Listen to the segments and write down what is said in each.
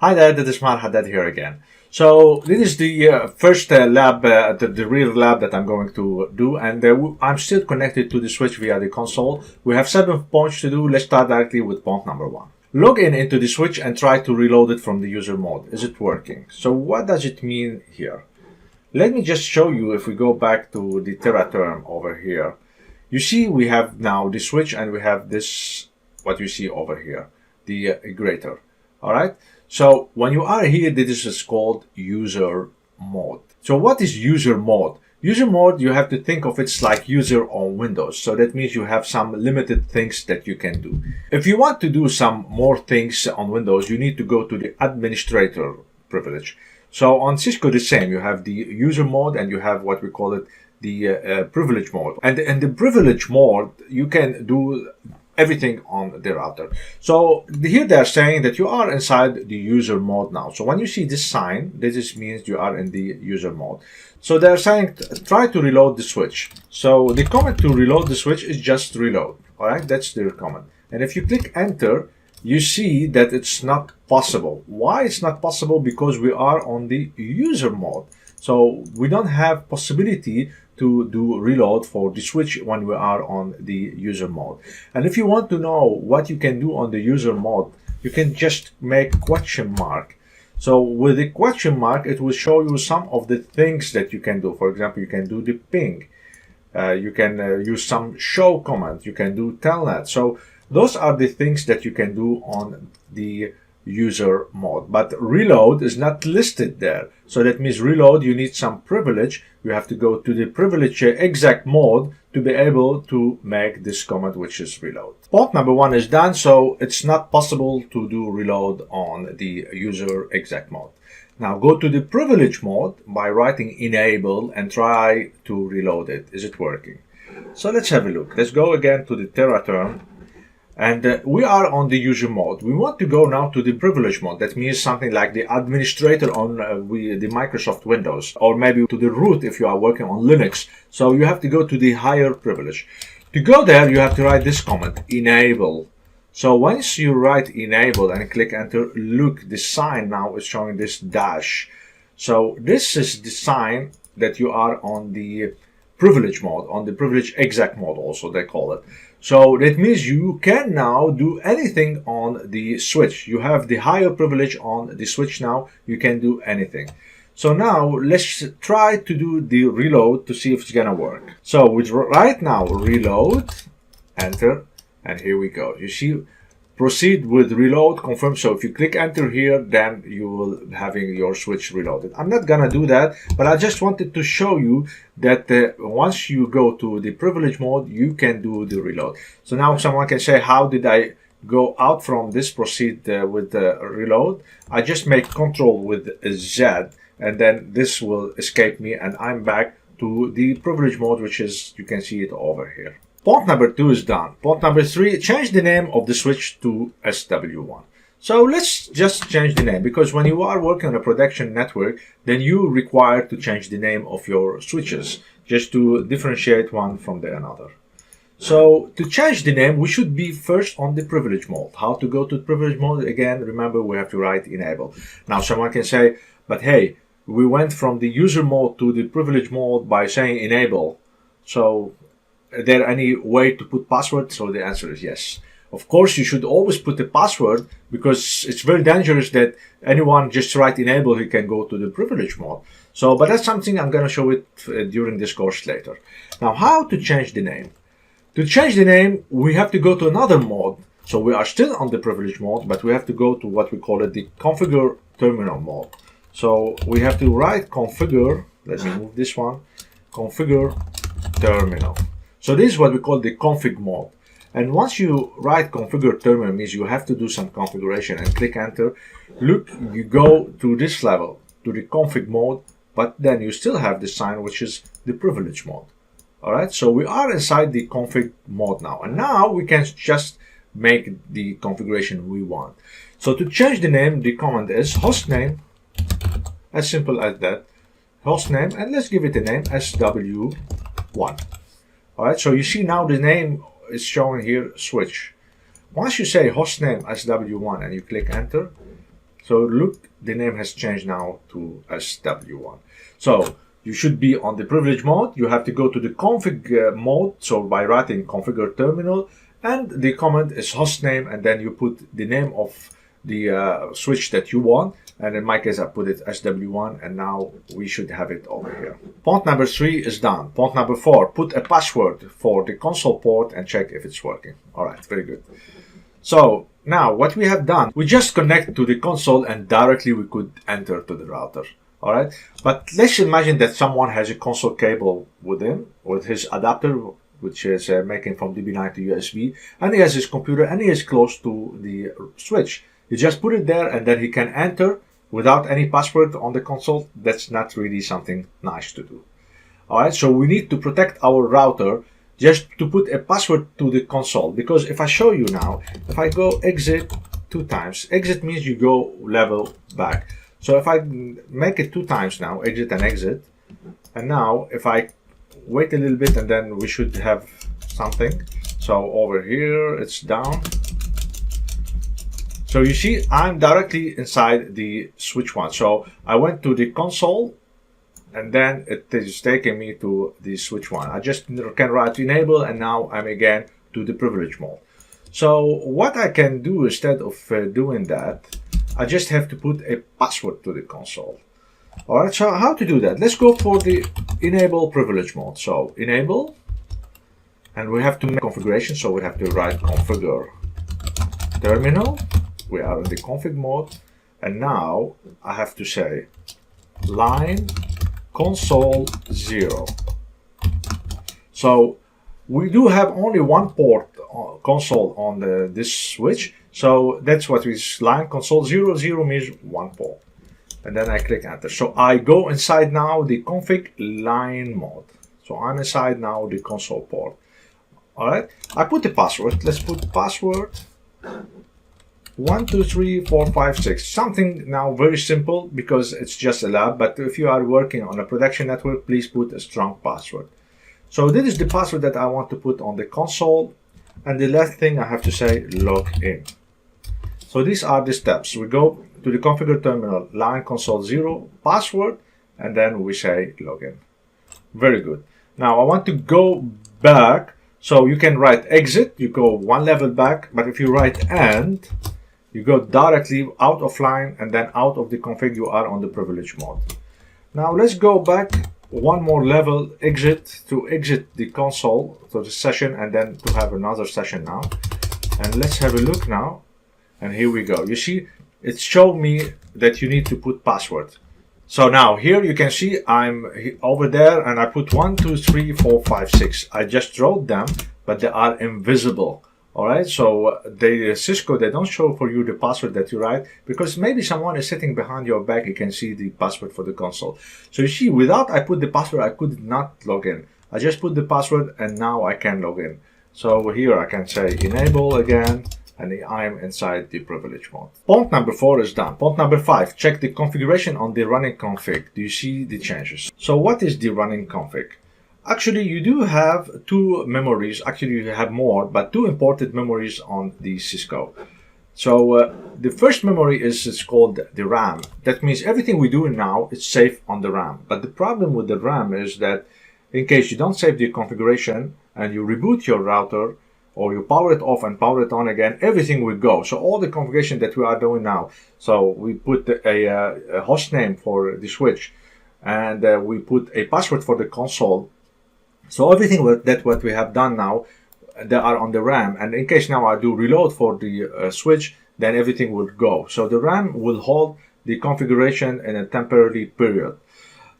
Hi there, this is Mar Haddad here again. So this is the first lab, the real lab that I'm going to do, and I'm still connected to the switch via the console. We have 7 points to do. Let's start directly with point number 1. Log in into the switch and try to reload it from the user mode. Is it working? So what does it mean here? Let me just show you. If we go back to the Terra term over here, you see we have now the switch and we have this, what you see over here, the grater. All right. So when you are here, this is called user mode. So what is user mode? User mode, you have to think of it like user on Windows. So that means you have some limited things that you can do. If you want to do some more things on Windows, you need to go to the administrator privilege. So on Cisco, the same. You have the user mode and you have what we call it the privilege mode. And in the privilege mode, you can do everything on the router. So here they're saying that you are inside the user mode now. So when you see this sign, this means you are in the user mode. So they're saying try to reload the switch. So the command to reload the switch is just reload. All right, that's the command. And if you click enter, you see that it's not possible. Why it's not possible? Because we are on the user mode. So we don't have possibility to do reload for the switch when we are on the user mode. And if you want to know what you can do on the user mode, you can just make question mark. So with the question mark, it will show you some of the things that you can do. For example, you can do the ping. You can use some show command. You can do telnet. So those are the things that you can do on the user mode, but reload is not listed there. So that means reload, you need some privilege. You have to go to the privilege exec mode to be able to make this command, which is reload. Port number 1 is done, so it's not possible to do reload on the user exec mode. Now go to the privilege mode by writing enable and try to reload it. Is it working? So let's have a look. Let's go again to the Terra term. And we are on the user mode. We want to go now to the privilege mode. That means something like the administrator on the Microsoft Windows, or maybe to the root if you are working on Linux. So you have to go to the higher privilege. To go there, you have to write this command, enable. So once you write enable and click enter, look, the sign now is showing this dash. So this is the sign that you are on the privilege mode, on the privilege exec mode also they call it. So that means you can now do anything on the switch. You have the higher privilege on the switch now. You can do anything. So now let's try to do the reload to see if it's gonna work. So with right now reload, enter, and here we go. You see, proceed with reload, confirm. So if you click enter here, then you will having your switch reloaded. I'm not gonna do that, but I just wanted to show you that once you go to the privilege mode, you can do the reload. So now someone can say, how did I go out from this proceed with the reload? I just make control with Z, and then this will escape me, and I'm back to the privilege mode, which is, you can see it over here. Port number 2 is done. Port number 3, change the name of the switch to SW1. So let's just change the name, because when you are working on a production network, then you require to change the name of your switches just to differentiate one from the another. So to change the name, we should be first on the privilege mode. How to go to privilege mode? Again, remember we have to write enable. Now someone can say, but hey, we went from the user mode to the privilege mode by saying enable. So is there any way to put password? So the answer is yes. Of course, you should always put the password, because it's very dangerous that anyone just write enable, he can go to the privilege mode. So, but that's something I'm going to show it during this course later. Now, how to change the name? To change the name, we have to go to another mode. So we are still on the privilege mode, but we have to go to what we call it the configure terminal mode. So we have to write configure, let me move this one, configure terminal. So this is what we call the config mode. And once you write configure terminal, means you have to do some configuration and click enter. Look, you go to this level, to the config mode, but then you still have the sign, which is the privilege mode. All right, so we are inside the config mode now. And now we can just make the configuration we want. So to change the name, the command is hostname, as simple as that, hostname, and let's give it a name, SW1. All right, so you see now the name is showing here, switch. Once you say hostname SW1 and you click enter, So look, the name has changed now to SW1. So you should be on the privilege mode. You have to go to the config mode. So by writing configure terminal, and the command is hostname, and then you put the name of the switch that you want. And in my case, I put it SW1, and now we should have it over here. Port number 3 is done. Port number 4, put a password for the console port and check if it's working. All right, very good. So now what we have done, we just connect to the console and directly we could enter to the router. All right, but let's imagine that someone has a console cable with him, with his adapter, which is making from DB9 to USB, and he has his computer and he is close to the switch. You just put it there and then he can enter without any password on the console. That's not really something nice to do. All right, so we need to protect our router just to put a password to the console, because if I show you now, if I go exit 2 times, exit means you go level back. So if I make it 2 times now, exit and exit, and now if I wait a little bit and then we should have something. So over here it's down. So you see I'm directly inside the switch one. So I went to the console and then it is taking me to the switch one. I just can write enable and now I'm again to the privilege mode. So what I can do instead of doing that, I just have to put a password to the console. All right, so how to do that? Let's go for the enable privilege mode. So enable, and we have to make configuration. So we have to write configure terminal. We are in the config mode. And now I have to say line console 0. So we do have only one port console on this switch. So that's what is line console 0, 0 means one port. And then I click enter. So I go inside now the config line mode. So I'm inside now the console port. All right. I put the password. Let's put password 12345 something now very simple because it's just a lab, but if you are working on a production network, please put a strong password. So this is the password that I want to put on the console, and the last thing I have to say log in. So these are the steps. We go to the configure terminal, line console 0, password, and then we say login. Very good. Now I want to go back, so you can write exit, you go one level back, but if you write end, you go directly out of line and then out of the config, you are on the privilege mode. Now let's go back one more level, exit, to exit the console, to the session, and then to have another session now. And let's have a look now. And here we go. You see, it showed me that you need to put password. So now here you can see I'm over there and I put 1, 2, 3, 4, 5, 6. I just wrote them, but they are invisible. All right, so Cisco, they don't show for you the password that you write because maybe someone is sitting behind your back. You can see the password for the console. So you see, without I put the password, I could not log in. I just put the password and now I can log in. So here I can say enable again, and I am inside the privilege mode. Point number 4 is done. Point number 5, check the configuration on the running config. Do you see the changes? So what is the running config? Actually, you do have 2 memories. Actually, you have more, but 2 imported memories on the Cisco. So the first memory is called the RAM. That means everything we do now is safe on the RAM. But the problem with the RAM is that in case you don't save the configuration and you reboot your router, or you power it off and power it on again, everything will go. So all the configuration that we are doing now, so we put a host name for the switch, and we put a password for the console. So everything that what we have done now, they are on the RAM. And in case now I do reload for the switch, then everything will go. So the RAM will hold the configuration in a temporary period.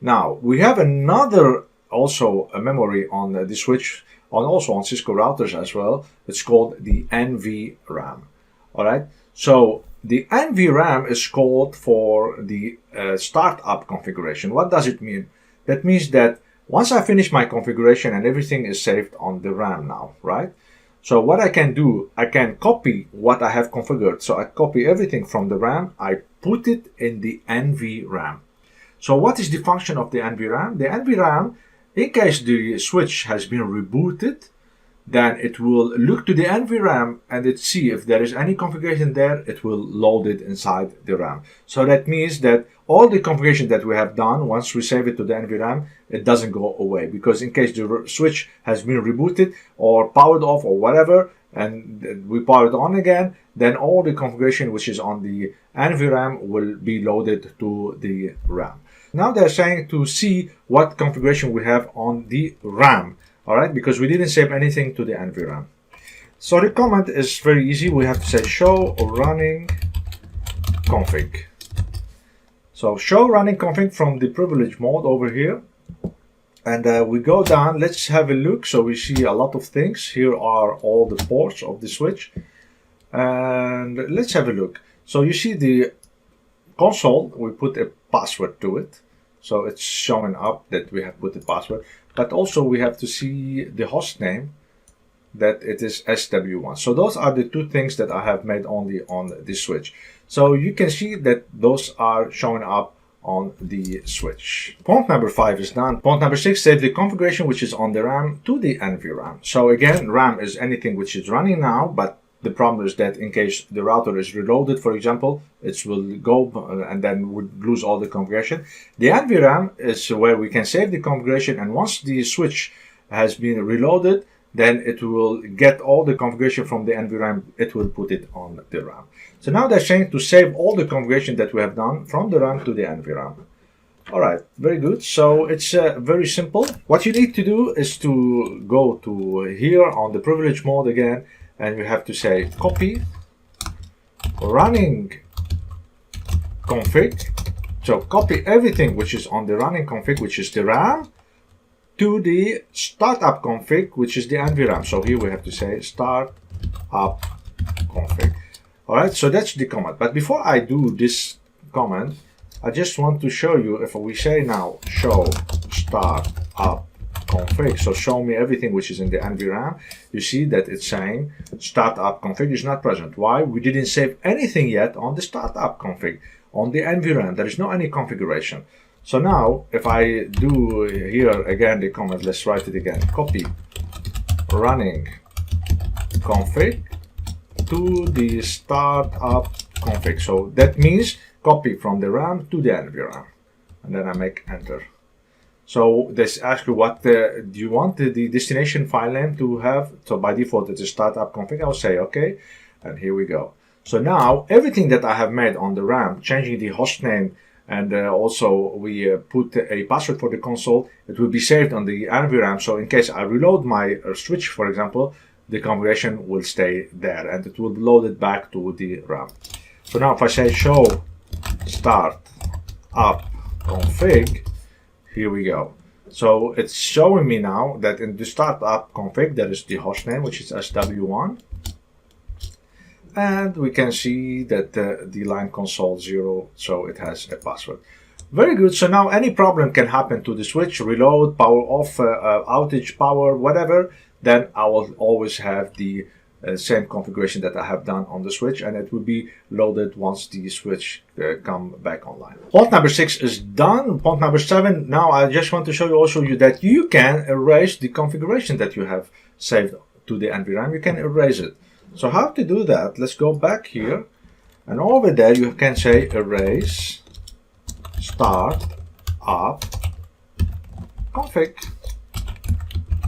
Now we have another also a memory on the switch, also on Cisco routers as well. It's called the NVRAM. All right. So the NVRAM is called for the startup configuration. What does it mean? That means that once I finish my configuration and everything is saved on the RAM now, right? So what I can do, I can copy what I have configured. So I copy everything from the RAM, I put it in the NVRAM. So what is the function of the NVRAM? The NVRAM, in case the switch has been rebooted, then it will look to the NVRAM and it see if there is any configuration there, it will load it inside the RAM. So that means that all the configuration that we have done, once we save it to the NVRAM, it doesn't go away, because in case the switch has been rebooted or powered off or whatever, and we power it on again, then all the configuration which is on the NVRAM will be loaded to the RAM. Now they're saying to see what configuration we have on the RAM. All right, because we didn't save anything to the NVRAM. So the command is very easy. We have to say show running config. So show running config from the privilege mode over here. And we go down. Let's have a look. So we see a lot of things. Here are all the ports of the switch. And let's have a look. So you see the console, we put a password to it. So it's showing up that we have put the password. But also we have to see the host name, that it is SW1. So those are the two things that I have made only on the switch. So you can see that those are showing up on the switch. Point number 5 is done. Point number 6, save the configuration which is on the RAM to the NVRAM. So again, RAM is anything which is running now, but the problem is that in case the router is reloaded, for example, it will go and then would lose all the configuration. The NVRAM is where we can save the configuration, and once the switch has been reloaded, then it will get all the configuration from the NVRAM, it will put it on the RAM. So now they're saying to save all the configuration that we have done from the RAM to the NVRAM. All right, very good. So it's very simple. What you need to do is to go to here on the privilege mode again, and you have to say copy running config. So copy everything which is on the running config, which is the RAM, to the startup config, which is the NVRAM. So here we have to say startup config. All right, so that's the command. But before I do this command, I just want to show you, if we say now show startup config, so show me everything which is in the NVRAM, you see that it's saying startup config is not present. Why? We didn't save anything yet on the startup config. On the NVRAM, there is no any configuration. So now, if I do here again the command, let's write it again, copy running config to the startup config. So that means copy from the RAM to the NVRAM. And then I make enter. So this asks you what do you want the destination file name to have. So by default it's a startup config. I'll say okay, and here we go. So now everything that I have made on the RAM, changing the host name, and also we put a password for the console, it will be saved on the NVRAM. So in case I reload my switch, for example, the configuration will stay there and it will load it back to the RAM. So now if I say show start up config, here we go. So it's showing me now that in the startup config there is the host name, which is SW1. And we can see that the line console 0, so it has a password. Very good. So now any problem can happen to the switch, reload, power off, outage, power, whatever. Then I will always have the same configuration that I have done on the switch, and it will be loaded once the switch come back online. Point number 6 is done. Point number 7. Now I just want to show you also that you can erase the configuration that you have saved to the NVRAM. You can erase it. So how to do that? Let's go back here, and over there you can say erase start up config.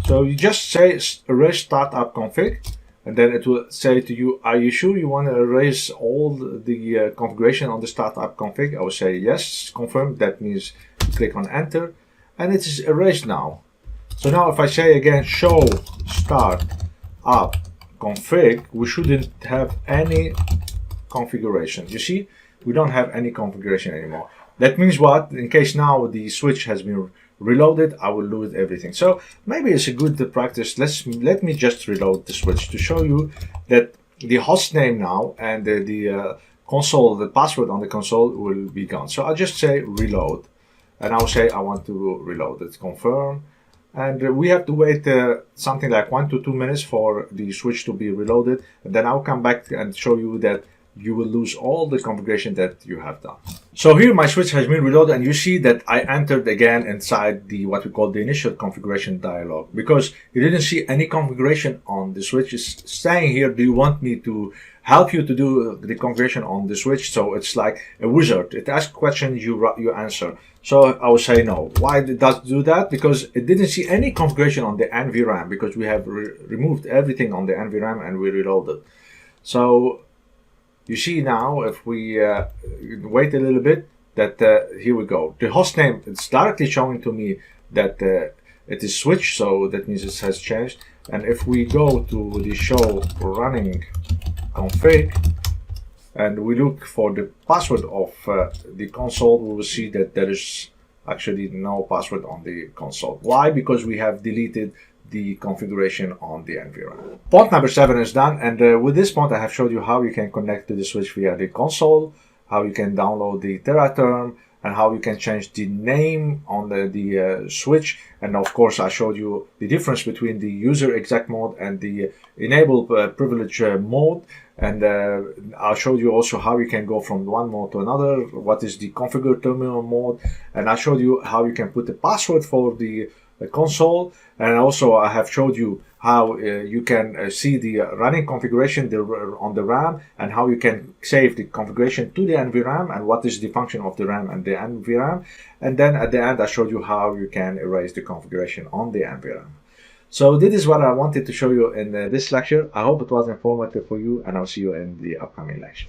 So you just say erase startup config, and then it will say to you, are you sure you want to erase all the configuration on the startup config? I will say yes, confirm. That means click on enter, and it is erased now. So now if I say again show start up config, we shouldn't have any configuration. You see, we don't have any configuration anymore. That means what? In case now the switch has been reloaded, I will lose everything. So maybe it's a good practice. Let me just reload the switch to show you that the host name now and the console, the password on the console will be gone. So I'll just say reload, and I'll say I want to reload it, confirm. And we have to wait something like 1 to 2 minutes for the switch to be reloaded. And then I'll come back and show you that you will lose all the configuration that you have done. So here my switch has been reloaded, and you see that I entered again inside the what we call the initial configuration dialog, because you didn't see any configuration on the switch. It's saying here, do you want me to help you to do the configuration on the switch? So it's like a wizard. It asks questions, you answer. So I will say no. Why it does do that? Because it didn't see any configuration on the NVRAM, because we have removed everything on the NVRAM and we reloaded. So you see now, if we wait a little bit, that here we go. The host name, it's directly showing to me that it is switched, so that means it has changed. And if we go to the show running config and we look for the password of the console, we will see that there is actually no password on the console. Why? Because we have deleted the configuration on the NVRAM. Point number 7 is done, and with this point I have showed you how you can connect to the switch via the console, how you can download the TeraTerm, and how you can change the name on the switch. And of course I showed you the difference between the user exec mode and the enable privilege mode. And I showed you also how you can go from one mode to another, what is the configure terminal mode, and I showed you how you can put the password for the console. And also I have showed you how you can see the running configuration on the RAM, and how you can save the configuration to the NVRAM, and what is the function of the RAM and the NVRAM. And then at the end I showed you how you can erase the configuration on the NVRAM. So this is what I wanted to show you in this lecture. I hope it was informative for you, and I'll see you in the upcoming lecture.